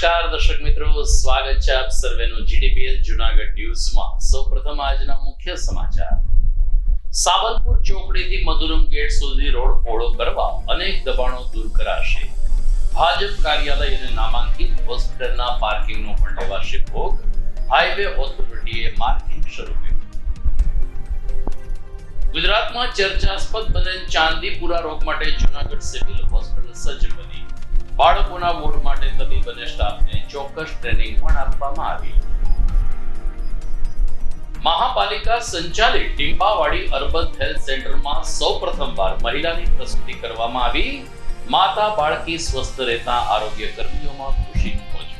નમસ્કાર દર્શક મિત્રો, સ્વાગત છે આપ સર્વેનું જીડીપીએલ જૂનાગઢ ન્યૂઝમાં। સૌપ્રથમ આજના મુખ્ય સમાચાર। સાવલપુર ચોકડીથી મધુરમ ગેટ સુધી રોડ પહોળો કરવા અનેક દબાણો દૂર કરાશે। ભાજપ કાર્યાલય અને નામાંકિત હોસ્પિટલના પાર્કિંગનો પણ લેવાશે ભોગ। હાઈવે ઓથોરિટીએ માર્કિંગ શરૂ કર્યું। ગુજરાતમાં ચર્ચાસ્પદ બનેલ ચાંદીપુરા રોગ માટે જૂનાગઢ સિવિલ હોસ્પિટલ સજ્જ બની। બાળકોના વોર્ડ માટે તબીબ અને સ્ટાફને ચોક્કસ ટ્રેનિંગ પણ આપવામાં આવી। મહાપાલિકા સંચાલિત ટીમ્બાવાડી અર્બન હેલ્થ સેન્ટરમાં સૌપ્રથમવાર મહિલાની પ્રસૂતિ કરવામાં આવી। માતા બાળકી સ્વસ્થ રહેતા આરોગ્ય કર્મીઓમાં ખુશીનો મોજ।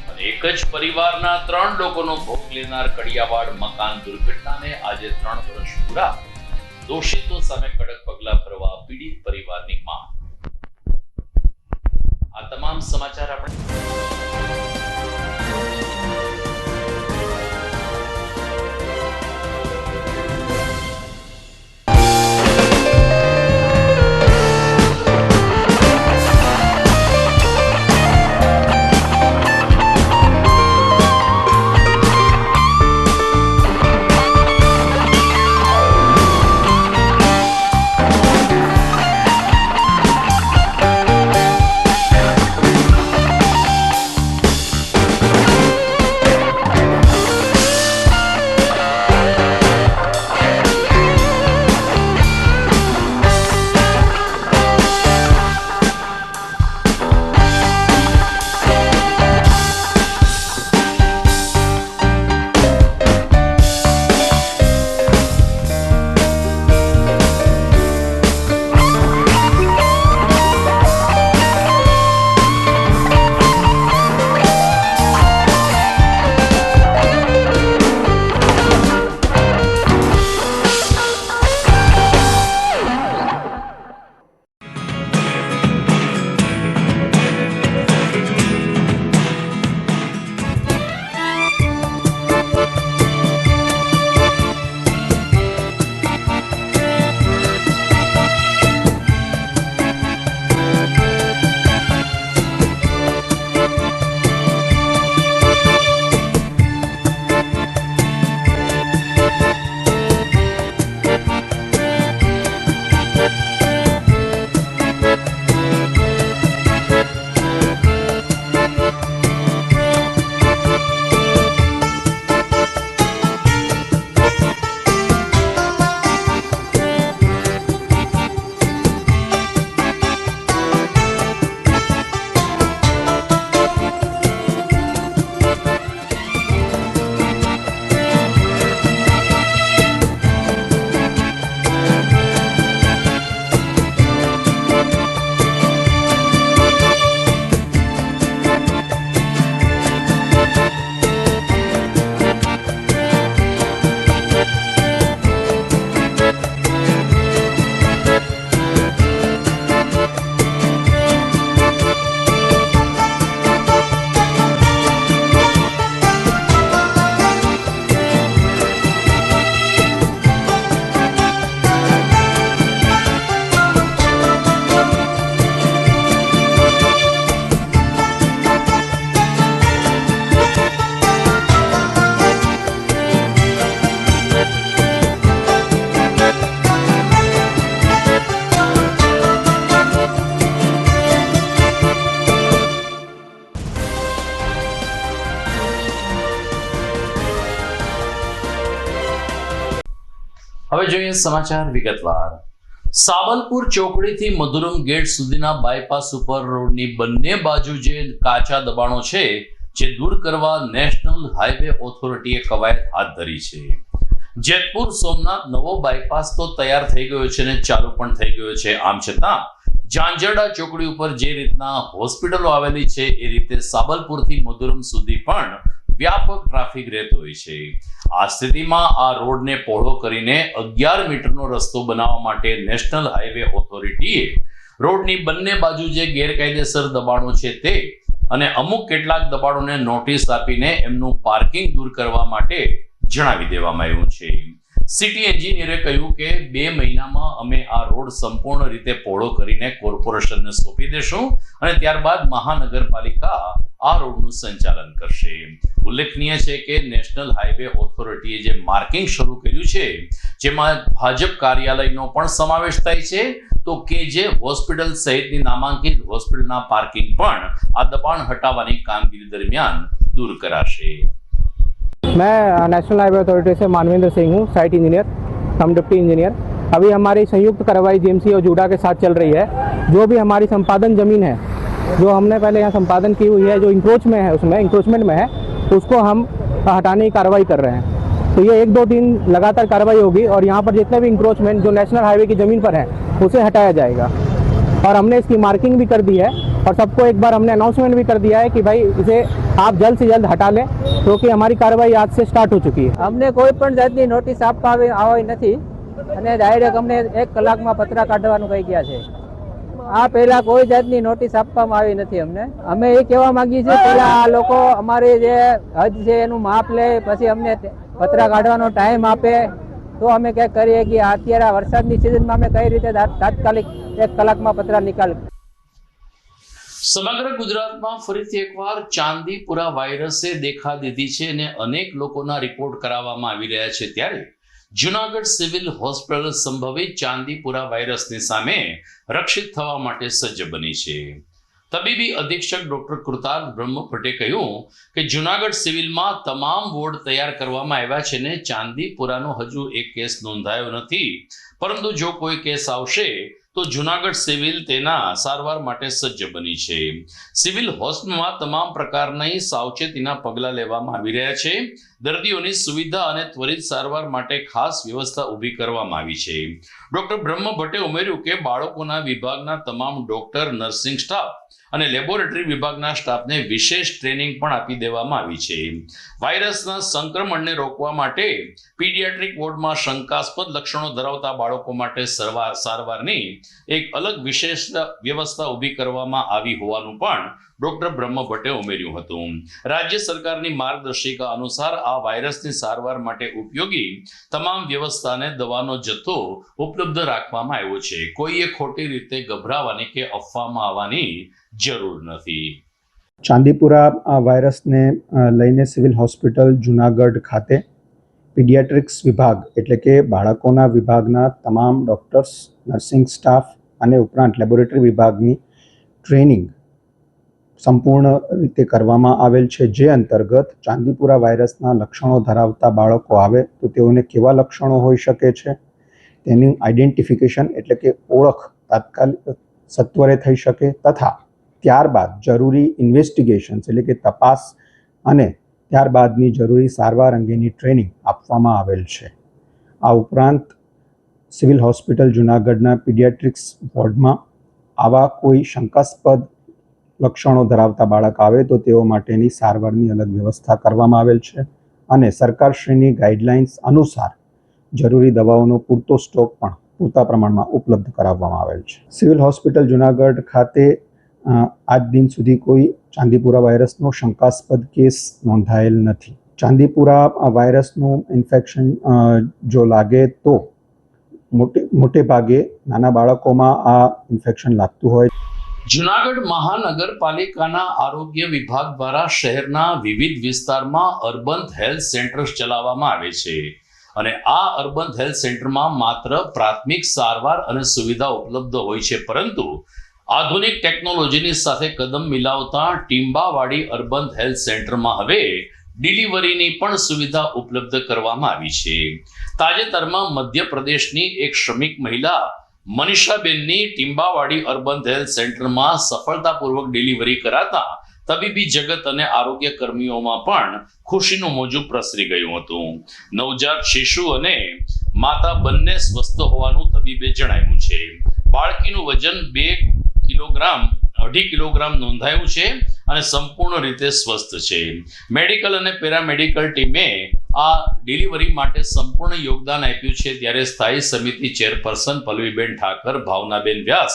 અને એક જ પરિવારના 3 લોકોનો ભોગ લેનાર કડિયાવાડ મકાન દુર્ઘટનાને આજે 3 વર્ષ પૂરા। દોષિતો સામે કડક પગલાં ભરવા પીડિત પરિવારની માંગ। આ તમામ સમાચાર આપણે હવે જોઈએ સમાચાર વિગતવાર। સાવલપુર ચોકડીથી મધુરમ ગેટ સુધીના બાયપાસ ઉપર રોડની બંને બાજુ જે કાચા દબાણો છે જે દૂર કરવા નેશનલ હાઈવે ઓથોરિટીએ કવાયત હાથ ધરી છે। જેતપુર સોમનાથ નવો બાયપાસ તો તૈયાર થઈ ગયો છે અને ચાલુ પણ થઈ ગયો છે। આમ છતાં ઝાંઝરડા ચોકડી ઉપર જે રીતના હોસ્પિટલો આવેલી છે એ રીતે સાવલપુરથી મધુરમ સુધી પણ વ્યાપક ટ્રાફિક રહેતો હોય છે। આ સ્થિતિમાં આ રોડને પહોળો કરીને 11 મીટરનો રસ્તો બનાવવા માટે નેશનલ હાઈવે ઓથોરિટીએ રોડની બંને બાજુ જે ગેરકાયદેસર દબાણો છે તે અને અમુક કેટલાક દબાણોને નોટિસ આપીને એમનું પાર્કિંગ દૂર કરવા માટે જણાવી દેવામાં આવ્યું છે। સિટી એન્જિનિયરે કહ્યું કે 2 મહિનામાં અમે આ રોડ સંપૂર્ણ રીતે પહોળો કરીને કોર્પોરેશનને સોંપી દેશું અને ત્યારબાદ મહાનગરપાલિકા આ રોડનું સંચાલન કરશે. ઉલ્લેખનીય છે કે નેશનલ હાઈવે ઓથોરિટીએ જે માર્કિંગ શરૂ કર્યું છે જેમાં ભાજપ કાર્યાલયનો પણ સમાવેશ થાય છે તો કેજે હોસ્પિટલ સહિતની નામાંકિત હોસ્પિટલના પાર્કિંગ પણ આ દબાણ હટાવવાની કામગીરી દરમિયાન દૂર कराशे. मैं नेशनल हाईवे अथॉरिटी से मानवेंद्र सिंह हूँ, साइट इंजीनियर कम डिप्टी इंजीनियर। अभी हमारी संयुक्त कार्रवाई जीएमसी और जूडा के साथ चल रही है। जो भी हमारी संपादन ज़मीन है, जो हमने पहले यहाँ संपादन की हुई है, जो इंक्रोचमेंट में है उसको हम हटाने की कार्रवाई कर रहे हैं। तो ये 1-2 दिन लगातार कार्रवाई होगी और यहाँ पर जितने भी इंक्रोचमेंट जो नेशनल हाईवे की ज़मीन पर है उसे हटाया जाएगा। और हमने इसकी मार्किंग भी कर दी है और सबको एक बार हमने अनाउंसमेंट भी कर दिया है कि भाई इसे आप जल्द से जल्द हटा लें, क्योंकि हमारी कार्रवाई आज से स्टार्ट हो चुकी है। અમને કોઈ પણ જાતની નોટિસ આપવામાં આવી નથી અને ડાયરેક્ટ અમને 1 કલાકમાં પતરા કાઢવાનું કહી ગયા છે. આ પહેલા કોઈ જાતની નોટિસ આપવામાં આવી નથી અમને. અમે એ કહેવા માંગીએ છીએ પહેલા આ લોકો અમારી જે હદ છે એનું માપ લે, પછી અમને પતરા કાઢવાનો ટાઈમ આપે તો અમે કંઈક કરીએ કે અત્યારે વરસાદની સિઝનમાં અમે કઈ રીતે તાત્કાલિક 1 કલાકમાં પતરા નિકાલ. સમગ્ર ગુજરાતમાં ફરીથી એકવાર ચાંદીપુરા વાયરસે દેખા દીધી છે અને અનેક લોકોના રિપોર્ટ કરાવવામાં આવી રહ્યા છે ત્યારે જૂનાગઢ સિવિલ હોસ્પિટલ સંભવિત ચાંદીપુરા વાયરસની સામે રક્ષિત થવા માટે સજ્જ બની છે. તબીબી અધિક્ષક ડોક્ટર કૃતાલ બ્રહ્મભટ્ટે કહ્યું કે જૂનાગઢ સિવિલમાં તમામ વોર્ડ તૈયાર કરવામાં આવ્યા છે ને ચાંદીપુરાનો હજુ એક કેસ નોંધાયો નથી, પરંતુ જો કોઈ કેસ આવશે તો જૂનાગઢ સિવિલ તેના સારવાર માટે સજ્જ બની છે. સિવિલ હોસ્પિટલમાં તમામ પ્રકારની સાવચેતીના પગલાં લેવામાં આવી રહ્યા છે. દર્દીઓની સુવિધા અને ત્વરિત સારવાર માટે ખાસ વ્યવસ્થા ઊભી કરવામાં આવી છે. ડોક્ટર બ્રહ્મભટ્ટે ઉમેર્યું કે બાળકોના વિભાગના તમામ ડોક્ટર, નર્સિંગ સ્ટાફ અને લેબોરેટરી વિભાગના સ્ટાફને વિશેષ ટ્રેનિંગ પણ આપી દેવામાં આવી છે. વાયરસના સંક્રમણને રોકવા માટે પીડિયાટ્રિક વોર્ડમાં શંકાસ્પદ લક્ષણો ધરાવતા બાળકો માટે સારવારની એક અલગ વિશેષ વ્યવસ્થા ઊભી કરવામાં આવી હોવાનું પણ ડોક્ટર બ્રહ્મભટ્ટે ઉમેર્યું હતું. રાજ્ય સરકારની માર્ગદર્શિકા અનુસાર આ વાયરસની સારવાર માટે ઉપયોગી તમામ વ્યવસ્થા અને દવાનો જથ્થો ઉપલબ્ધ રાખવામાં આવ્યો છે. કોઈએ ખોટી રીતે ગભરાવાની કે અફવામાં આવવાની જરૂર નથી. ચાંદીપુરા વાયરસને લઈને સિવિલ હોસ્પિટલ જૂનાગઢ ખાતે પીડિયાટ્રિક્સ વિભાગ એટલે કે બાળકોના વિભાગના તમામ ડૉક્ટર્સ, નર્સિંગ સ્ટાફ અને ઉપરાંત લેબોરેટરી વિભાગની ટ્રેનિંગ સંપૂર્ણ રીતે કરવામાં આવેલ છે. જે અંતર્ગત ચાંદીપુરા વાયરસના લક્ષણો ધરાવતા બાળકો આવે તો તેઓને કેવા લક્ષણો હોઈ શકે છે તેની આઈડેન્ટિફિકેશન એટલે કે ઓળખ તાત્કાલિક સત્વરે થઈ શકે તથા ત્યારબાદ જરૂરી ઇન્વેસ્ટિગેશન્સ એટલે કે તપાસ અને ત્યારબાદની જરૂરી સારવાર અંગેની ટ્રેનિંગ આપવામાં આવેલ છે. આ ઉપરાંત સિવિલ હોસ્પિટલ જૂનાગઢના પીડિયાટ્રિક્સ વોર્ડમાં આવા કોઈ શંકાસ્પદ લક્ષણો ધરાવતા બાળક આવે તો તેઓ માટેની સારવારની અલગ વ્યવસ્થા કરવામાં આવેલ છે અને સરકારશ્રીની ગાઈડલાઇન્સ અનુસાર જરૂરી દવાઓનો પૂરતો સ્ટોક પણ પૂરતા પ્રમાણમાં ઉપલબ્ધ કરાવવામાં આવેલ છે. સિવિલ હોસ્પિટલ જૂનાગઢ ખાતે આજ દિન સુધી કોઈ ચાંદીપુરા વાયરસનો શંકાસ્પદ કેસ નોંધાયેલ નથી. ચાંદીપુરા વાયરસનું ઇન્ફેક્શન જો લાગે તો મોટે ભાગે નાના બાળકોમાં આ ઇન્ફેક્શન લાગતું હોય. જૂનાગઢ મહાનગરપાલિકાના આરોગ્ય વિભાગ દ્વારા શહેરના વિવિધ વિસ્તારમાં અર્બન હેલ્થ સેન્ટર્સ ચલાવવામાં આવે છે અને આ અર્બન હેલ્થ સેન્ટરમાં માત્ર પ્રાથમિક સારવાર અને સુવિધા ઉપલબ્ધ હોય છે, પરંતુ આધુનિક ટેકનોલોજીની સાથે કદમ મિલાવતા ટીંબાવાડી અર્બન હેલ્થ સેન્ટરમાં હવે ડિલિવરીની પણ સુવિધા ઉપલબ્ધ કરવામાં આવી છે. તાજેતરમાં મધ્યપ્રદેશની એક શ્રમિક મહિલા મનીષાબેનની ટીંબાવાડી અર્બન હેલ્થ સેન્ટરમાં સફળતાપૂર્વક ડિલિવરી કરાતા તબીબી જગત અને આરોગ્ય કર્મીઓમાં પણ ખુશીનું મોજું પ્રસરી ગયું હતું. નવજાત શિશુ અને માતા બંને સ્વસ્થ હોવાનું તબીબે જણાવ્યું છે. બાળકીનું વજન 2.5 કિલોગ્રામ નોંધાયું છે અને સંપૂર્ણ રીતે સ્વસ્થ છે. મેડિકલ અને પેરામેડિકલ ટીમે આ ડિલિવરી માટે સંપૂર્ણ યોગદાન આપ્યું છે. ત્યારે સ્થાયી સમિતિ ચેરપર્સન પલ્લવીબેન ઠાકર, ભાવનાબેન વ્યાસ,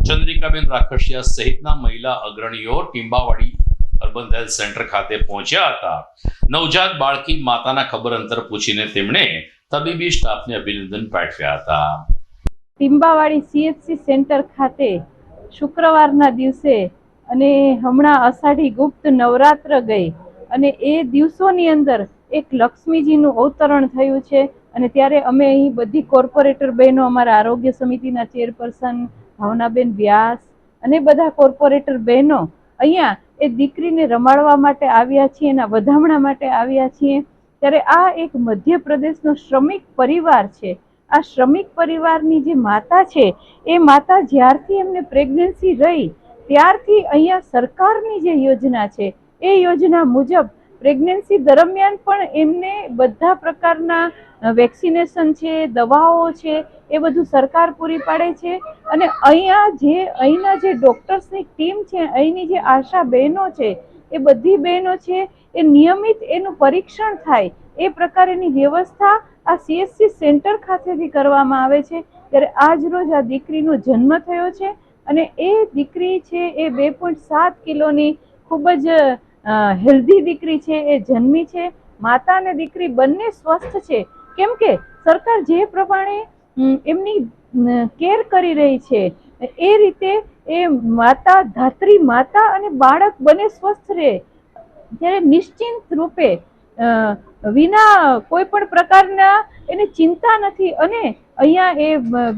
ચંદ્રિકાબેન રાખસિયા સહિતના મહિલા અગ્રણીઓ ટીંબાવાડી અર્બન હેલ્થ સેન્ટર ખાતે પહોંચ્યા હતા. નવજાત બાળકી માતાના ખબર અંતર પૂછીને તેમણે તબીબી સ્ટાફને અભિનંદન પાઠવ્યા હતા. ટીંબાવાડી CHC સેન્ટર ખાતે શુક્રવારના દિવસે અને હમણાં અષાઢી ગુપ્ત નવરાત્ર ગઈ અને એ દિવસોની અંદર એક લક્ષ્મીજીનું અવતરણ થયું છે અને ત્યારે અમે અહીં બધી કોર્પોરેટર બહેનો, અમારા આરોગ્ય સમિતિના ચેરપર્સન ભાવનાબેન વ્યાસ અને બધા કોર્પોરેટર બહેનો અહીંયા એ દીકરીને રમાડવા માટે આવ્યા છીએ, એના વધામણા માટે આવ્યા છીએ. ત્યારે આ એક મધ્યપ્રદેશનો શ્રમિક પરિવાર છે. આ શ્રમિક પરિવારની જે માતા છે એ માતા જ્યારથી એમને પ્રેગ્નન્સી રહી ત્યારથી અહીંયા સરકારની જે યોજના છે એ યોજના મુજબ પ્રેગ્નન્સી દરમિયાન પણ એમને બધા પ્રકારના વેક્સિનેશન છે, દવાઓ છે, એ બધું સરકાર પૂરી પાડે છે. અને અહીંના જે ડોક્ટર્સની ટીમ છે, અહીંની જે આશા બહેનો છે, એ બધી બહેનો છે એ નિયમિત એનું પરીક્ષણ થાય એ પ્રકારની વ્યવસ્થા આ CHC સેન્ટર ખાતેથી કરવામાં આવે છે. ત્યારે આજ રોજ આ દીકરીનો જન્મ થયો છે અને એ દીકરી છે એ 2.7 કિલોની ખૂબ જ હેલ્ધી દીકરી છે, એ જન્મી છે. માતા અને દીકરી બંને સ્વસ્થ છે, કેમ કે સરકાર જે પ્રમાણે એમની કેર કરી રહી છે એ રીતે એ માતા, ધાત્રી માતા અને બાળક બંને સ્વસ્થ રહે, ત્યારે નિશ્ચિંત રૂપે વિના કોઈ પણ પ્રકારના એને ચિંતા નથી. અને અહીંયા એ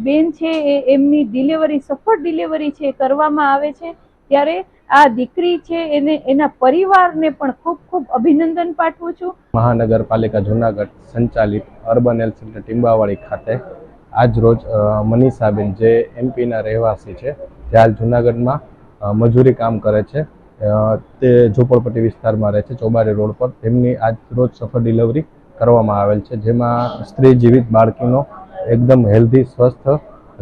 બેન છે એમની ડિલિવરી, સફળ ડિલિવરી છે કરવામાં આવે છે. ત્યારે આ દીકરી છે એને એના પરિવારને પણ ખૂબ ખૂબ અભિનંદન પાઠવું છું. મહાનગરપાલિકા જૂનાગઢ સંચાલિત અર્બન હેલ્થ સેન્ટર ટીંબાવાડી ખાતે આજ રોજ મનીષાબેન, જે MP ના રહેવાસી છે, જે હાલ જૂનાગઢમાં મજૂરી કામ કરે છે, તે ઝોપડપટ્ટી વિસ્તારમાં રહે છે, ચોબારી રોડ પર, તેમની આજ રોજ સફળ ડિલિવરી કરવામાં આવેલ છે. જેમાં સ્ત્રી જીવિત બાળકીનો એકદમ હેલ્ધી સ્વસ્થ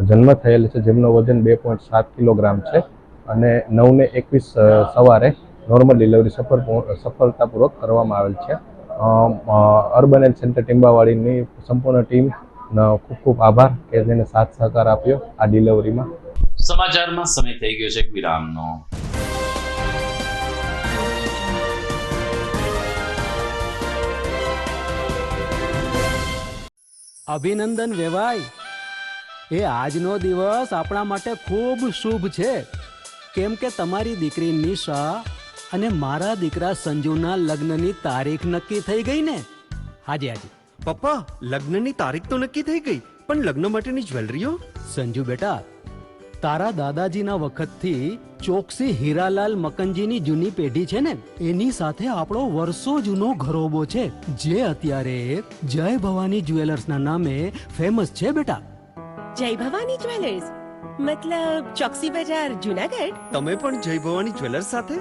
જન્મ થયેલ છે, જેમનો વજન 2.7 કિલોગ્રામ છે અને 9:21 સવારે નોર્મલ ડિલિવરી સફળતાપૂર્વક કરવામાં આવેલ છે. અર્બન હેલ્થ સેન્ટર ટીંબાવાડીની સંપૂર્ણ ટીમનો ખૂબ ખૂબ આભાર કે જેને સાથ સહકાર આપ્યો આ ડિલિવરીમાં. સમાચારમાં સમય થઈ ગયો છે એક વિરામનો. અભિનંદન વેવાય, એ આજનો દિવસ આપણા માટે ખૂબ શુભ છે, કેમ કે તમારી દીકરી નિશા અને મારા દીકરા સંજુના લગ્નની તારીખ નક્કી થઈ ગઈ ને. હાજી હાજી પપ્પા, લગ્નની તારીખ તો નક્કી થઈ ગઈ, પણ લગ્ન માટેની જ્વેલરીઓ? સંજુ બેટા, તારા દાદાજીના વખતથી ચોકસી હીરાલાલ મકનજીની જૂની પેઢી છે ને, એની સાથે આપણો વર્ષો જૂનો ઘરોબો છે, જે અત્યારે જય ભવાની જ્વેલર્સના નામે ફેમસ છે બેટા. જય ભવાની જ્વેલર્સ મતલબ ચોકસી બજાર જૂનાગઢ? તમે પણ જય ભવાની જ્વેલર્સ સાથે?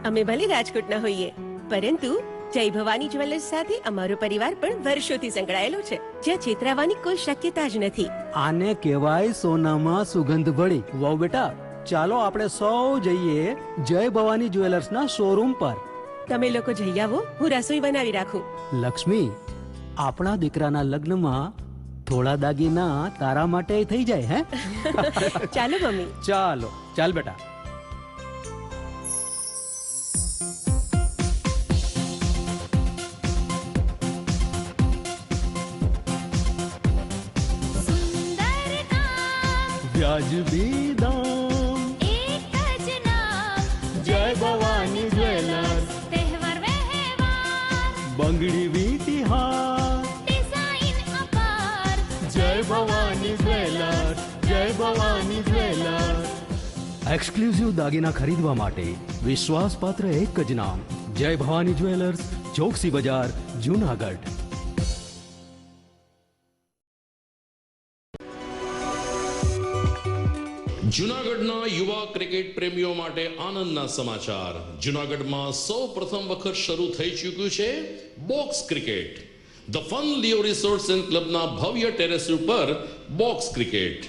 અમે ભલે રાજકોટના હોઈએ, પરંતુ જય ભવાની જ્વેલર્સ સાથે અમારો પરિવાર પણ વર્ષોથી સંકળાયેલો છે, જ્યાં છેતરાવાની કોઈ શક્યતા જ નથી. આને કહેવાય સોનામાં સુગંધ ભળી. વાવ બેટા, ચાલો આપણે સૌ જઈએ જય ભવાની જ્વેલર્સના શોરૂમ પર. તમે લોકો જઈ આવો, હું રસોઈ બનાવી રાખું. લક્ષ્મી, આપણા દીકરાના લગ્નમાં થોડા દાગીના તારા માટે થઈ જાય. હે ચાલો મમ્મી. ચાલો ચાલ બેટા. વ્યાજબી દામ, એક જ નામ, જય ભવાની જ્વેલર્સ. તહેવાર વ્યવહાર, બંગડી વીટી હાર, ડિઝાઇન અપાર, જય ભવાની જ્વેલર્સ, જય ભવાની જ્વેલર્સ. એક્સક્લુઝિવ દાગીના ખરીદવા માટે વિશ્વાસપાત્ર એક જ નામ, જય ભવાની જ્વેલર્સ, ચોકસી બજાર, જૂનાગઢ. જૂનાગઢના યુવા ક્રિકેટ પ્રેમીઓ માટે આનંદના સમાચાર. જૂનાગઢમાં સૌ પ્રથમ વખત શરૂ થઈ ચૂક્યું છે box cricket. The fun Leo resorts and ક્લબના ભવ્ય ટેરેસ ઉપર બોક્સ ક્રિકેટ.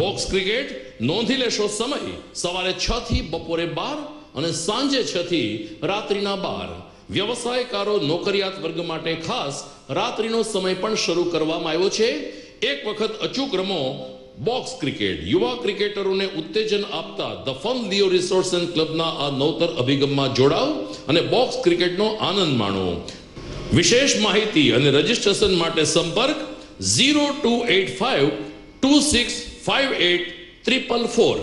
બોક્સ ક્રિકેટ નોંધી લેશો સમય સવારે 6 થી બપોરે 12 અને સાંજે 6 થી રાત્રિના 12. વ્યવસાયકારો, નોકરિયાત વર્ગ માટે ખાસ રાત્રિનો સમય પણ શરૂ કરવામાં આવ્યો છે. એક વખત અચૂક રમો, બોક્સ ક્રિકેટ યુવા ક્રિકેટરોને ઉત્તેજન આપતા the fun Leo resorts and ક્લબના આ નવતર અભિગમમાં જોડાઓ અને બોક્સ ક્રિકેટનો આનંદ માણો. વિશેષ માહિતી અને રજીસ્ટ્રેશન માટે સંપર્ક 0285 2658 444.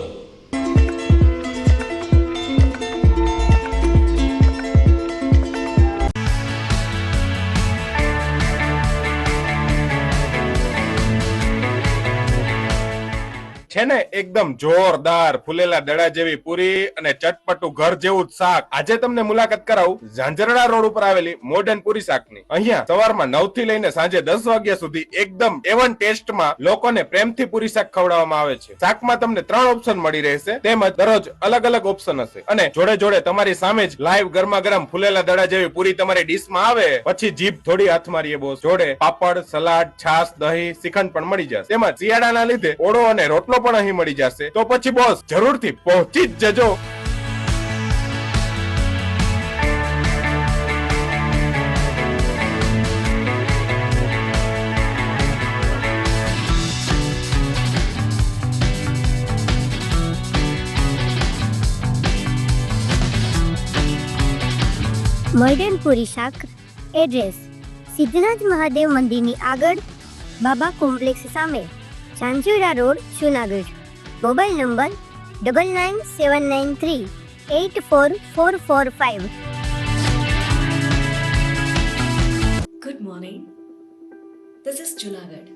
છે ને એકદમ જોરદાર ફૂલેલા દડા જેવી પૂરી અને ચટપટું ઘર જેવું જ શાક. આજે તમને મુલાકાત કરાવું ઝાંઝરડા રોડ ઉપર આવેલી મોડર્ન પૂરી શાકની. અહીંયા સવારમાં 9 થી લઈને સાંજે 10 વાગ્યા સુધી એકદમ એવન ટેસ્ટમાં લોકોને પ્રેમથી પૂરી શાક ખવડાવવામાં આવે છે. શાકમાં તમને 3 ઓપ્શન મળી રહેશે, તેમજ દરરોજ અલગ અલગ ઓપ્શન હશે અને જોડે જોડે તમારી સામે જ લાઈવ ગરમા ગરમ ફૂલેલા દડા જેવી પૂરી તમારી ડીશમાં આવે પછી જીભ થોડી હાથ મારીએ બોસ. જોડે પાપડ, સલાડ, છાશ, દહીં, શ્રીખંડ પણ મળી જશે. તેમજ શિયાળાના લીધે ઓળો અને રોટલો પણ અહીં મળી જશે. તો પછી બોસ જરૂરથી પહોંચી જ જજો. મોડર્ન પૂરી શાક. એડ્રેસ સિદ્ધનાથ મહાદેવ મંદિરની આગળ, બાબા કોમ્પ્લેક્સ સામે, Zanzarda road, Junagadh. Mobile number 9979384445. Good morning. This is Junagadh.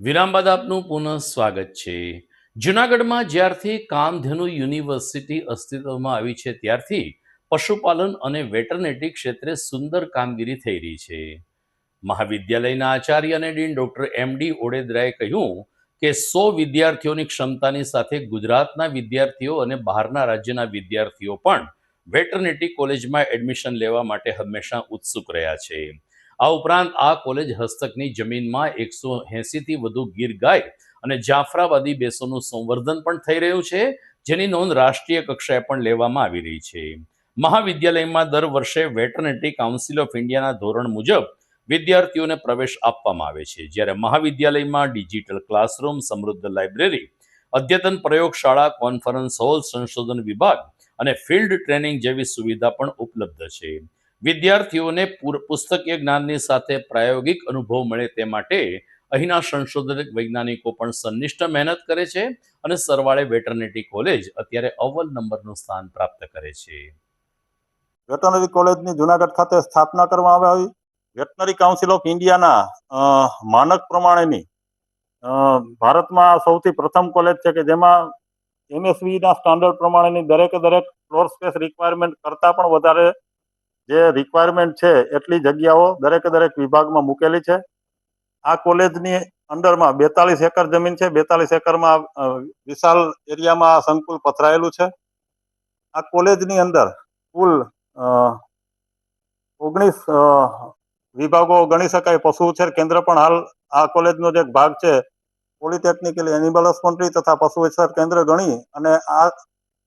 વિરામ બાદ આપનું પુનઃ સ્વાગત છે. જૂનાગઢમાં જ્યારથી કામધેનુ યુનિવર્સિટી અસ્તિત્વમાં આવી છે ત્યારથી પશુપાલન અને વેટરનિટી ક્ષેત્રે સુંદર કામગીરી થઈ રહી છે. મહાવિદ્યાલયના આચાર્ય અને ડીન ડોક્ટર એમડી ઓડેદરાએ કહ્યું કે 100 વિદ્યાર્થીઓની ક્ષમતાની સાથે ગુજરાતના વિદ્યાર્થીઓ અને બહારના રાજ્યના વિદ્યાર્થીઓ પણ વેટરનિટી કોલેજમાં એડમિશન લેવા માટે હંમેશા ઉત્સુક રહ્યા છે. આ ઉપરાંત આ કોલેજ હસ્તકની જમીનમાં 180થી વધુ ગીર ગાય અને જાફરાબાદી ભેંસોનું સંવર્ધન પણ થઈ રહ્યું છે, જેની નોંધ રાષ્ટ્રીય કક્ષાએ પણ લેવામાં આવી રહી છે. મહાવિદ્યાલયમાં દર વર્ષે વેટરનિટી કાઉન્સિલ ઓફ ઇન્ડિયાના ધોરણ મુજબ વિદ્યાર્થીઓને પ્રવેશ આપવામાં આવે છે, જ્યારે મહાવિદ્યાલયમાં ડિજિટલ ક્લાસરૂમ, સમૃદ્ધ લાઇબ્રેરી, અદ્યતન પ્રયોગશાળા, કોન્ફરન્સ હોલ, સંશોધન વિભાગ અને ફિલ્ડ ટ્રેનિંગ જેવી સુવિધા પણ ઉપલબ્ધ છે. વિદ્યાર્થીઓને પુસ્તકીય જ્ઞાનની સાથે પ્રાયોગિક અનુભવ મળે તે માટે અહીંના સંશોધક વૈજ્ઞાનિકો પણ સંનિષ્ઠ મહેનત કરે છે અને સરવાળે વેટરનિટી કોલેજ અત્યારે અવ્વલ નંબરનું સ્થાન પ્રાપ્ત કરે છે. વેટરનરી કોલેજની જુનાગઢ ખાતે સ્થાપના કરવામાં આવી. વેટરનરી કાઉન્સિલ ઓફ ઇન્ડિયાના માનક પ્રમાણેની ભારતમાં સૌથી પ્રથમ કોલેજ છે કે જેમાં એમએસવીના સ્ટાન્ડર્ડ પ્રમાણેની દરેક ફ્લોર સ્પેસ રિક્વાયરમેન્ટ કરતાં પણ વધારે જે રિક્વાયરમેન્ટ છે એટલી જગ્યાઓ દરેક વિભાગમાં મૂકેલી છે. આ કોલેજની અંડરમાં 42 એકર જમીન છે. 42 એકરમાં વિશાળ એરિયામાં સંકુલ પથરાયેલું છે. આ કોલેજની અંદર કુલ 19 વિભાગો ગણી શકાય. પશુ ઉછેર કેન્દ્ર પણ હાલ આ કોલેજનો જે ભાગ છે પોલિટેકનિકલ એનિમલ હસબન્ડરી તથા પશુ ઉછેર કેન્દ્ર ગણી અને આ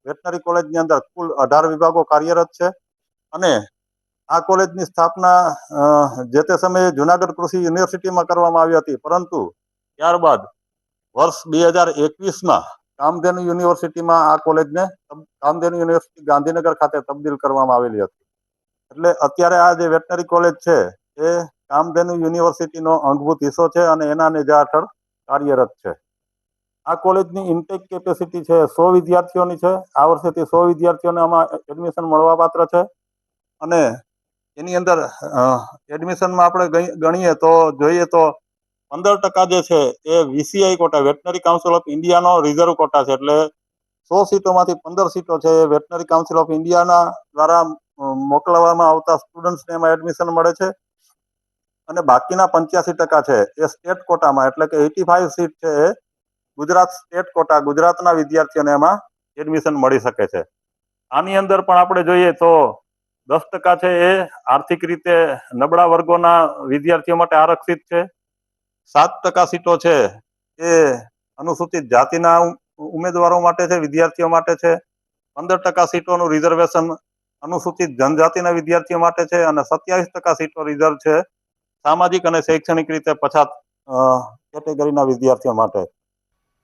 વેટનરી કોલેજની અંદર કુલ 18 વિભાગો કાર્યરત છે અને આ કોલેજની સ્થાપના જે તે સમયે જુનાગઢ કૃષિ યુનિવર્સિટીમાં કરવામાં આવી હતી, પરંતુ ત્યારબાદ વર્ષ 2021માં કામધેનુ યુનિવર્સિટીમાં આ કોલેજને કામધેનુ યુનિવર્સિટી ગાંધીનગર ખાતે તબદીલ કરવામાં આવેલી હતી. એટલે અત્યારે આ જે વેટનરી કોલેજ છે એ કામધેનુ યુનિવર્સિટીનો અંગભૂત હિસ્સો છે અને એના નેજા હેઠળ કાર્યરત છે. આ કોલેજની ઇન્ટેક કેપેસિટી છે 100 વિદ્યાર્થીઓની છે. આ વર્ષેથી 100 વિદ્યાર્થીઓને આમાં એડમિશન મળવાપાત્ર છે અને એની અંદર એડમિશનમાં આપણે ગણીએ તો જોઈએ તો 15% જે છે એ VCI quota, veterinary council of ઇન્ડિયાનો રિઝર્વ કોટા છે. એટલે 100 સીટોમાંથી 15 સીટો છે એ વેટનરી કાઉન્સિલ ઓફ ઇન્ડિયાના દ્વારા મોકલવામાં આવતા સ્ટુડન્ટ્સને એમાં એડમિશન મળે છે અને બાકીના 85% છે એ સ્ટેટ કોટામાં, એટલે કે 85 સીટ છે એ ગુજરાત સ્ટેટ કોટા, ગુજરાતના વિદ્યાર્થીઓને એમાં એડમિશન મળી શકે છે. આની અંદર પણ આપણે જોઈએ તો 10% છે એ આર્થિક રીતે નબળા વર્ગોના વિદ્યાર્થીઓ માટે આરક્ષિત છે. 7% સીટો છે એ અનુસૂચિત જાતિના ઉમેદવારો માટે છે, વિદ્યાર્થીઓ માટે છે. 15% સીટોનું રિઝર્વેશન અનુસૂચિત જનજાતિના વિદ્યાર્થીઓ માટે છે અને 27% સીટો રિઝર્વ છે સામાજિક અને શૈક્ષણિક રીતે પછાત કેટેગરીના વિદ્યાર્થીઓ માટે.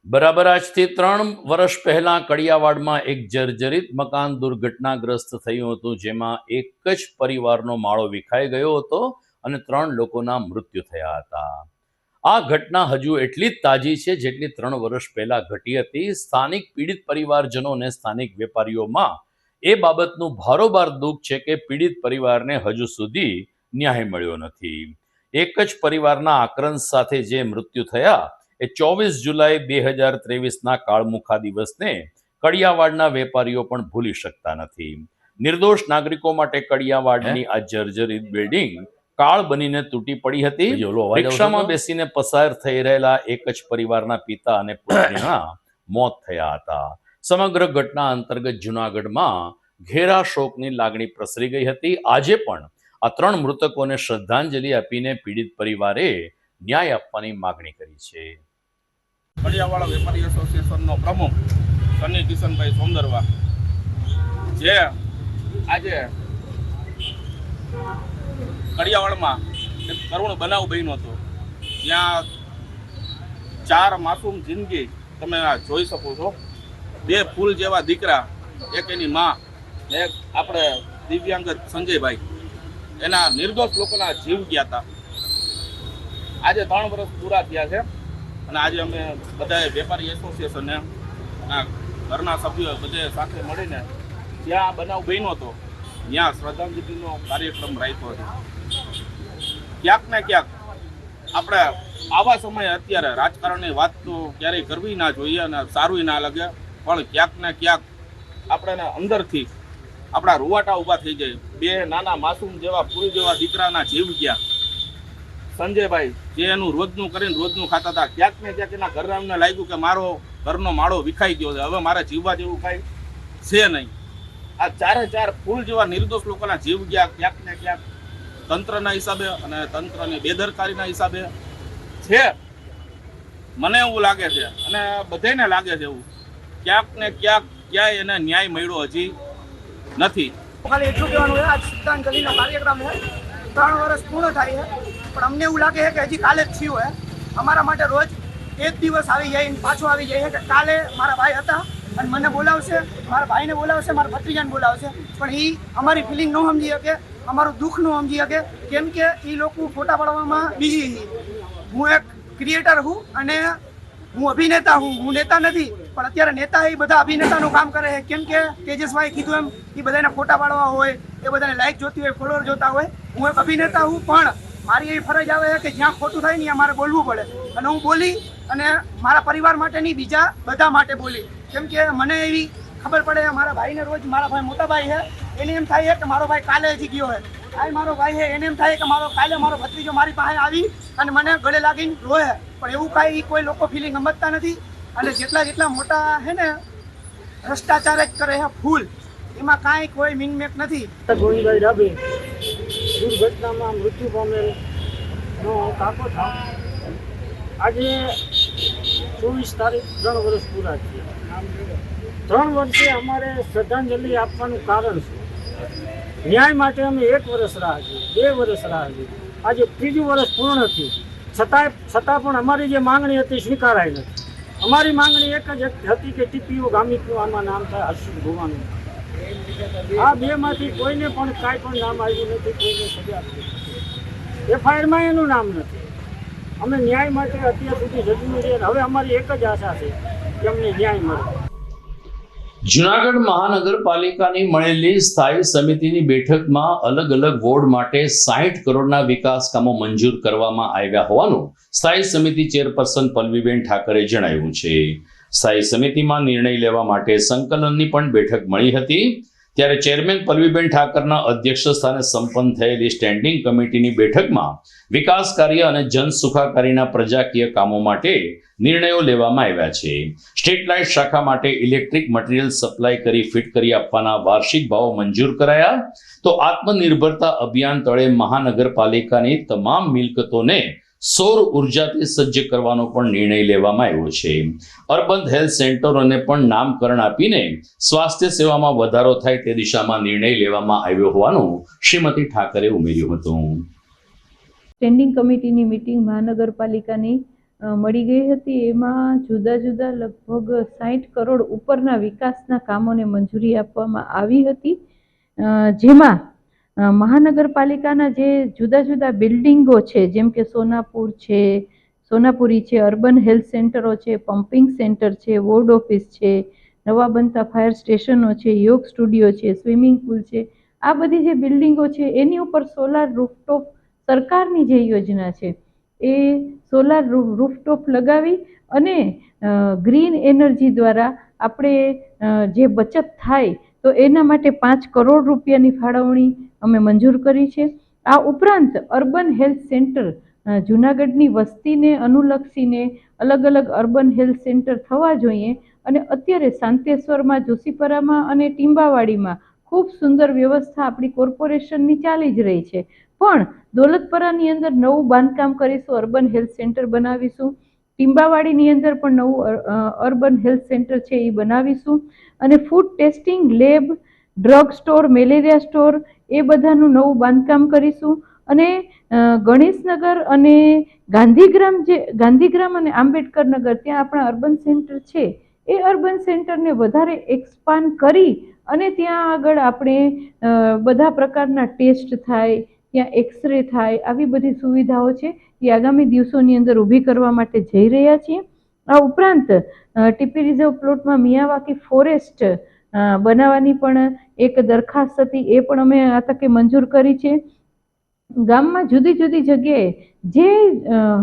બરાબર. આજથી 3 વર્ષ પહેલા કડિયાવાડમાં એક જર્જરિત મકાન દુર્ઘટનાગ્રસ્ત થયું હતું, જેમાં એક જ પરિવારનો માળો વિખાઈ ગયો હતો અને 3 લોકોના મૃત્યુ થયા હતા. આ ઘટના હજુ એટલી જ તાજી છે જેટલી 3 વર્ષ પહેલા ઘટી હતી. સ્થાનિક પીડિત પરિવારજનો અને સ્થાનિક વેપારીઓમાં એ બાબતનું ભારોભાર દુઃખ છે કે પીડિત પરિવારને હજુ સુધી ન્યાય મળ્યો નથી. એક જ પરિવારના આક્રંદ સાથે જે મૃત્યુ થયા એ 24 જુલાઈ 2023ના કાળમુખા દિવસને કડિયાવાડના વેપારીઓ પણ ભૂલી શકતા નથી. નિર્દોષ નાગરિકો માટે કડિયાવાડની આ જર્જરિત બિલ્ડિંગ કાળ બનીને તૂટી પડી હતી. રિક્ષામાં બેસીને પસાર થઈ રહેલા એક જ પરિવારના પિતા અને પુત્રીના મોત થયા હતા. સમગ્ર ઘટના અંતર્ગત જૂનાગઢમાં ઘેરા શોકની લાગણી પ્રસરી ગઈ હતી. આજે પણ આ 3 મૃતકોને શ્રદ્ધાંજલિ આપીને પીડિત પરિવારે ન્યાય આપવાની માગણી કરી છે. કડિયાવાડ વેપારી એસોસિએશનનો પ્રમુખ સની કિશનભાઈ સોંદરવા, જે આજે કડિયાવાડમાં એક કરુણ બનાવ બન્યો હતો, જ્યાં 4 માસૂમ જિંદગી તમે આ જોઈ શકો છો. 2 ફૂલ જેવા દીકરા, એક એની માં, એક આપણે દિવ્યાંગ સંજયભાઈ, એના નિર્દોષ લોકોના જીવ ગયા હતા. આજે 3 વર્ષ પૂરા થયા છે અને આજે અમે બધાએ વેપારી એસોસિએશનને ઘરના સભ્યો બધે સાથે મળીને જ્યાં આ બનાવ બન્યો હતો ત્યાં શ્રદ્ધાંજલિનો કાર્યક્રમ રાખ્યો હતો. ક્યાંક ને ક્યાંક આપણે આવા સમયે અત્યારે રાજકારણની વાત તો ક્યારેય કરવી ના જોઈએ અને સારું ના લાગે, પણ ક્યાંક ને ક્યાંક આપણે અંદરથી આપણા રૂવાટા ઊભા થઈ જાય. 2 નાના માસૂમ જેવા પૂરી જેવા દીકરાના જીવ ગયા. સંજયભાઈ જે એનું રોજનું કરીને રોજનું ખાતા હતા, ક્યાંક ને ક્યાંક એના ઘરનામને લાગ્યું કે મારો ઘરનો માળો વિખાઈ ગયો છે, હવે મારે જીવવા જેવું કાંઈ છે નહીં. આ 4 ફૂલ જેવા નિર્દોષ લોકોના જીવ ગયા. ક્યાંક ને ક્યાંક તંત્રના હિસાબે અને તંત્રની બેદરકારીના હિસાબે છે. મને એવું લાગે છે અને બધાને લાગે છે એવું, ક્યાંક ને ક્યાંક ક્યાંય એને ન્યાય મળ્યો હજી નથી. ખાલી એટલું કહેવાનું છે, આજ શ્રદ્ધાંજલિનો કાર્યક્રમ છે, 3 વર્ષ પૂર્ણ થાય છે, પણ અમને એવું લાગે છે કે હજી કાલે જ થયું છે. અમારા માટે રોજ એક દિવસ આવી જાય પાછો આવી જાય કે કાલે મારા ભાઈ હતા અને મને બોલાવશે, મારા ભાઈને બોલાવશે, મારા ભત્રીજાને બોલાવશે, પણ એ અમારી ફિલિંગ ન સમજી શકે, અમારું દુઃખ ન સમજી શકે, કેમ કે એ લોકો ફોટા પાડવામાં બિઝી છે. હું એક ક્રિએટર છું અને હું અભિનેતા હું, હું નેતા નથી, પણ અત્યારે નેતા એ બધા અભિનેતાનું કામ કરે છે. કેમ કે તેજસભાઈ કીધું એમ એ બધાને ફોટા પાડવા હોય, એ બધાને લાઈક જોતી હોય, ફોલોઅર જોતા હોય. હું એક અભિનેતા હું, પણ મારી એવી ફરજ આવે છે કે જ્યાં ખોટું થાય ને ત્યાં મારે બોલવું પડે અને હું બોલી અને મારા પરિવાર માટે નહીં, બીજા બધા માટે બોલી. કેમ કે મને એવી ખબર પડે, મારા ભાઈને રોજ, મારા ભાઈ મોટા ભાઈ છે, એને એમ થાય કે મારો ભાઈ કાલે હજી ગયો હોય, આ મારો ભાઈ છે, એને એમ થાય કે મારો કાલે મારો ભત્રીજો મારી પાસે આવી અને મને ગળે લાગીને રોહે, પણ એવું કાંઈ કોઈ લોકો ફિલિંગ સમજતા નથી. અને જેટલા મોટા છે ને ભ્રષ્ટાચાર જ કરે છે ફૂલ, એમાં કાંઈ કોઈ મીનમેક નથી. ગોવિંદભાઈ ડાભી દુર્ઘટનામાં મૃત્યુ પામેલ નો કાકો થાવ. આજે 24 તારીખ 3 વર્ષ પૂરા થયા. 3 વર્ષે અમારે શ્રદ્ધાંજલિ આપવાનું કારણ છે ન્યાય માટે અમે 1 વર્ષ રાહ જોઈ, 2 વર્ષ રાહ જોઈ, આજે 3જું વર્ષ પૂર્ણ થયું. છતાં પણ અમારી જે માંગણી હતી સ્વીકારાઈ નથી. અમારી માંગણી એક જ હતી કે ટીપીઓ ગામિતનું આમાં નામ થાય હર્ષિત ભુવાનું. આ બેમાંથી કોઈને પણ કાંઈ પણ નામ આવ્યું નથી, કોઈને સજા નથી. એફઆઈઆરમાં એનું નામ નથી. અમે ન્યાય માટે અત્યાર સુધી જજમેન્ટ છે. હવે અમારી એક જ આશા છે કે અમને ન્યાય મળે. જૂનાગઢ મહાનગરપાલિકાની મળેલી સ્થાયી સમિતિની બેઠકમાં અલગ અલગ વોર્ડ માટે 60 કરોડના વિકાસ કામો મંજૂર કરવામાં આવ્યા હોવાનું સ્થાયી સમિતિ ચેરપર્સન પલ્લવીબેન ઠાકરે જણાવ્યું છે. સ્થાયી સમિતિમાં નિર્ણય લેવા માટે સંકલનની પણ બેઠક મળી હતી. ત્યારે ચેરમેન પલ્લવીબેન ઠાકરના અધ્યક્ષ સ્થાને સંપન્ન થયેલી સ્ટેન્ડિંગ કમિટીની બેઠકમાં વિકાસ કાર્ય અને જન સુખાકારીના પ્રજાકીય કામો માટે નિર્ણયો લેવામાં આવ્યા છે. સ્ટ્રીટ લાઇટ શાખા માટે ઇલેક્ટ્રિક મટીરીયલ સપ્લાય કરી ફિટ કરી આપવાના વાર્ષિક ભાવો મંજૂર કરાયા. તો આત્મનિર્ભરતા અભિયાન તળે મહાનગરપાલિકાની તમામ મિલકતોને સૌર ઉર્જાથી સજ્જ કરવાનો પણ નિર્ણય લેવામાં આવ્યો છે. અર્બન હેલ્થ સેન્ટરોને પણ નામકરણ આપીને સ્વાસ્થ્ય સેવામાં વધારો થાય તે દિશામાં નિર્ણય લેવામાં આવ્યો હોવાનું શ્રીમતી ઠાકરે ઉમેર્યું હતું. સ્ટેન્ડિંગ કમિટીની મિટિંગ મહાનગરપાલિકાની મળી ગઈ હતી. એમાં જુદા જુદા લગભગ 60 કરોડ ઉપરના વિકાસના કામોને મંજૂરી આપવામાં આવી હતી. જેમાં મહાનગરપાલિકાના જે જુદા જુદા બિલ્ડિંગો છે, જેમ કે સોનાપુરી છે, અર્બન હેલ્થ સેન્ટરો છે, પમ્પિંગ સેન્ટર છે, વોર્ડ ઓફિસ છે, નવા બનતા ફાયર સ્ટેશનો છે, યોગ સ્ટુડિયો છે, સ્વિમિંગ પુલ છે, આ બધી જે બિલ્ડિંગો છે એની ઉપર સોલાર રૂફટોપ સરકારની જે યોજના છે એ સોલાર રૂફટોપ લગાવી અને ગ્રીન એનર્જી દ્વારા આપણે જે બચત થાય તો એના માટે 5 કરોડ રૂપિયાની ફાળવણી અમે મંજૂર કરી છે. આ ઉપરાંત અર્બન હેલ્થ સેન્ટર જૂનાગઢની વસ્તીને અનુલક્ષીને અલગ અલગ અર્બન હેલ્થ સેન્ટર થવા જોઈએ અને અત્યારે શાંતેશ્વરમાં, જોશીપરામાં અને ટીંબાવાડીમાં ખૂબ સુંદર વ્યવસ્થા આપણી કોર્પોરેશનની ચાલી જ રહી છે. પણ દોલતપરાની અંદર નવું બાંધકામ કરીશું, અર્બન હેલ્થ સેન્ટર બનાવીશું. ટીંબાવાડીની અંદર પણ નવું અર્બન હેલ્થ સેન્ટર છે એ બનાવીશું અને food testing lab, drug store, malaria store એ બધાનું નવું બાંધકામ કરીશું. અને ગણેશનગર અને ગાંધીગ્રામ અને આંબેડકર નગર ત્યાં આપણા અર્બન સેન્ટર છે એ અર્બન સેન્ટરને વધારે એક્સપાન્ડ કરી અને ત્યાં આગળ આપણે બધા પ્રકારના ટેસ્ટ થાય, ત્યાં એક્સરે થાય, આવી બધી સુવિધાઓ છે એ આગામી દિવસોની અંદર ઊભી કરવા માટે જઈ રહ્યા છીએ. આ ઉપરાંત ટીપી રિઝર્વ પ્લોટમાં મિયાવાકી ફોરેસ્ટ બનાવવાની પણ એક દરખાસ્ત હતી, એ પણ અમે આ તકે મંજૂર કરી છે. ગામમાં જુદી જુદી જગ્યાએ જે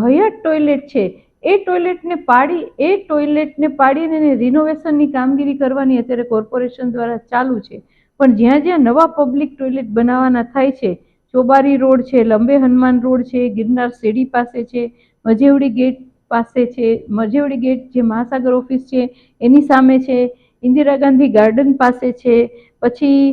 હયાત ટોયલેટ છે એ ટોયલેટને પાડીને રિનોવેશનની કામગીરી કરવાની અત્યારે કોર્પોરેશન દ્વારા ચાલુ છે. પણ જ્યાં જ્યાં નવા પબ્લિક ટોયલેટ બનાવવાના થાય છે, ચોબારી રોડ છે, લંબે હનુમાન રોડ છે, ગિરનાર શેરી પાસે છે, મજેવડી ગેટ પાસે છે, મજેવડી ગેટ જે મહાસાગર ઓફિસ છે એની સામે છે, ઇન્દિરા ગાંધી ગાર્ડન પાસે છે, પછી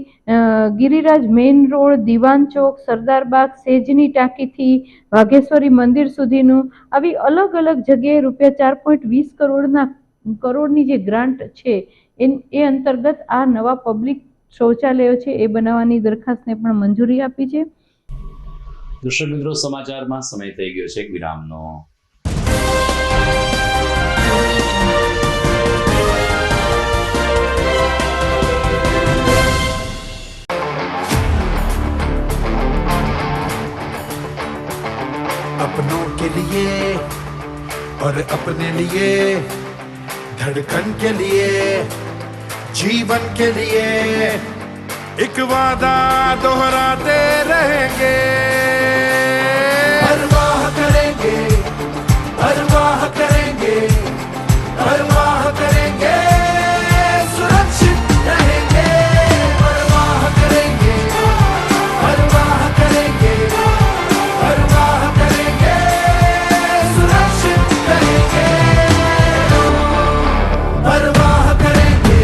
ગિરિરાજ મેઇન રોડ, દિવાન ચોક, સરદારબાગ, સેજની ટાંકીથી વાઘેશ્વરી મંદિર સુધીનું આવી અલગ અલગ જગ્યાએ રૂપિયા 4.20 કરોડની જે ગ્રાન્ટ છે એ અંતર્ગત આ નવા પબ્લિક શૌચાલયો છે એ બનાવવાની દરખાસ્તને પણ મંજૂરી આપી છે. દર્શક મિત્રો, સમાચારમાં સમય થઈ ગયો છે એક વિરામનો. अपनों के लिए और अपने लिए, धड़कन के लिए, जीवन के लिए एक वादा दोहराते रहेंगे. परवाह करेंगे, परवाह करेंगे, परवाह करेंगे, सुरक्षित रहेंगे. परवाह करेंगे, परवाह करेंगे, परवाह करेंगे, सुरक्षित रहेंगे. परवाह करेंगे.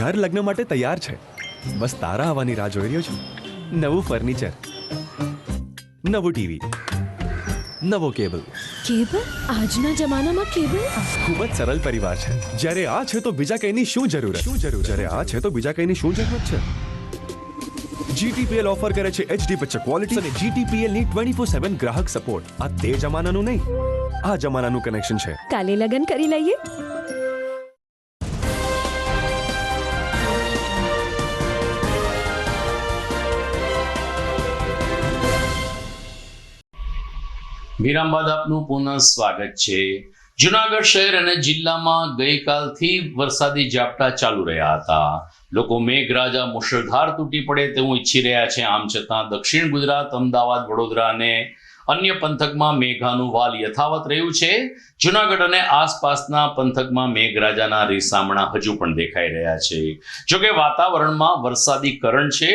ઘર લગ્ન માટે તૈયાર છે. બસ તારા આવવાની રાહ જોઈ રહ્યો છું. નવું ફર્નિચર, નવું ટીવી, નવો કેબલ. કેબલ? આજના જમાનામાં કેબલ? ખૂબ જ સરળ પરિવાર છે. જ્યારે આ છે તો બીજા કઈની શું જરૂર? જ્યારે આ છે તો બીજા કઈની શું જરૂરત છે? GTPL ઓફર કરે છે HD પિક્ચર ક્વોલિટી અને GTPL ની 24/7 ગ્રાહક સપોર્ટ. આ તે જમાનાનું નહીં, આ જમાનાનું કનેક્શન છે. કાલે લગન કરી લઈએ. વિરામ બાદ આપનું પુનઃ સ્વાગત છે. જુનાગઢ શહેર અને જિલ્લામાં ગઈકાલથી વરસાદી ઝાપટા ચાલુ રહ્યા હતા. લોકો મેઘરાજા મુશળધાર તૂટી પડે તેવું ઈચ્છી રહ્યા છે. આમ છતાં દક્ષિણ ગુજરાત, અમદાવાદ, વડોદરા અને અન્ય પંથકમાં મેઘાનું વાલ યથાવત રહ્યું છે. જુનાગઢ અને આસપાસના પંથકમાં મેઘરાજાના રીસામણા હજુ પણ દેખાઈ રહ્યા છે. જોકે વાતાવરણમાં વરસાદી કરંટ છે,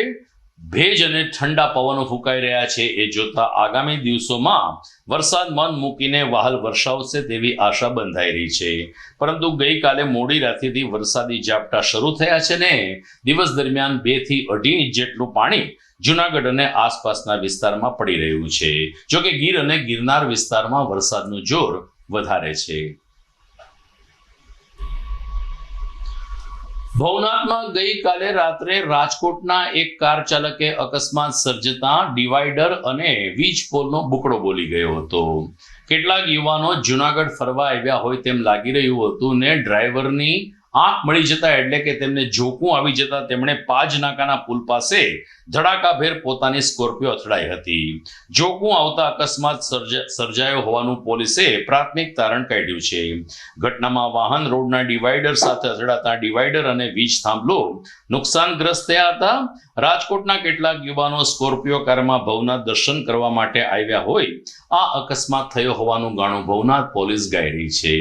ભેજ અને ઠંડા પવનો ફૂંકાઈ રહ્યા છે. એ જોતા આગામી દિવસોમાં વરસાદ મન મૂકીને વહાલ વરસાવશે તેવી આશા બંધાઈ રહી છે. પરંતુ ગઈકાલે મોડી રાત્રિથી વરસાદી ઝાપટા શરૂ થયા છે ને દિવસ દરમિયાન 2 થી 2.5 ઇંચ જેટલું પાણી જુનાગઢ અને આસપાસના વિસ્તારમાં પડી રહ્યું છે. જોકે ગીર અને ગિરનાર વિસ્તારમાં વરસાદનું જોર વધારે છે. ભવનાથમાં ગઈકાલે રાત્રે રાજકોટના એક કાર ચાલકે અકસ્માત સર્જતા ડિવાઈડર અને વીજ પોલનો બુકડો બોલી ગયો હતો. કેટલાક યુવાનો જુનાગઢ ફરવા આવ્યા હોય તેમ લાગી રહ્યું હતું ને ડ્રાઈવરની આંખ મળી જતા એટલે કે તેમને જોકું આવી જતા તેમણે પાજ નાકાના પુલ પાસે ધડાકાભેર પોતાની સ્કોર્પિયો અથડાઈ હતી. જોકું આવતા અકસ્માત સર્જાયો હોવાનું પોલીસે પ્રાથમિક તારણ કાઢ્યું છે. ઘટનામાં વાહન રોડના ડિવાઈડર સાથે અથડાતા ડિવાઈડર અને વીજ થાંભલો નુકસાનગ્રસ્ત થયા હતા. રાજકોટના કેટલાક યુવાનો સ્કોર્પિયો કારમાં ભવનાથ દર્શન કરવા માટે આવ્યા હોય આ અકસ્માત થયો હોવાનું ગાણું ભવનાથ પોલીસ ગાઈ રહી છે.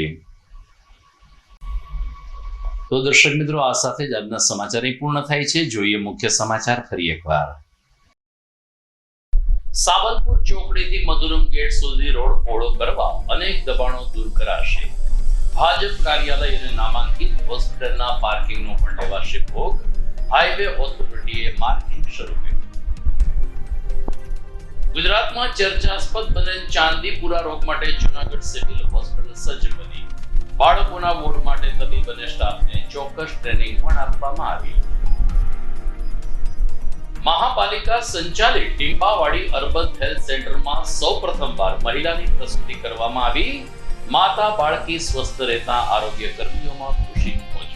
તો દર્શક મિત્રો, આ સાથે જ આજના સમાચાર પૂર્ણ થાય છે. જોઈએ મુખ્ય સમાચાર ફરી એકવાર. સાવલપુર ચોકડીથી મધુરમ ગેટ સુધી રોડ પહોળો કરવા અનેક દબાણો દૂર કરાશે. ભાજપ કાર્યાલય અને નામાંકિત હોસ્પિટલના પાર્કિંગનો પણ લેવાશે ભોગ. હાઈવે ઓથોરિટીએ માર્કિંગ શરૂ કર્યું. ગુજરાતમાં ચર્ચાસ્પદ બનેલ ચાંદીપુરા રોગ માટે જુનાગઢ સિવિલ હોસ્પિટલ સજ્જ બની. બાળકોના વોર્ડ માટે તબીબ અને સ્ટાફને ચોક્કસ ટ્રેનિંગ પણ આપવામાં આવી. મહાપાલિકા સંચાલિત ટીમ્બાવાડી અર્બન હેલ્થ સેન્ટરમાં સૌપ્રથમવાર મહિલાની પ્રસૂતિ કરવામાં આવી. માતા બાળકી સ્વસ્થ રહેતા આરોગ્ય કર્મીઓમાં ખુશીનો મોજ.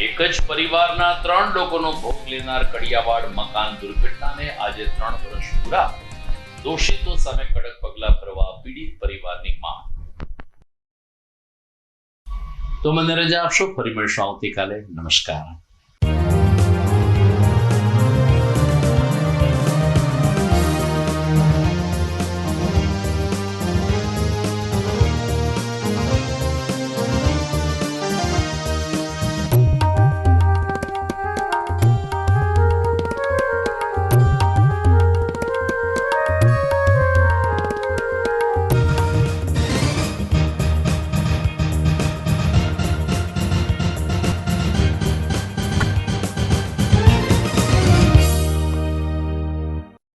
એક જ પરિવારના 3 લોકોનો ભોગ લેનાર કડિયાવાડ મકાન દુર્ઘટનાને આજે 3 વર્ષ પૂરા. દોષિતો સામે કડક પગલાં ભરવા પીડિત પરિવારની માંગ. તો મને રજા આપશો. ફરી મળીશું આવતીકાલે. નમસ્કાર.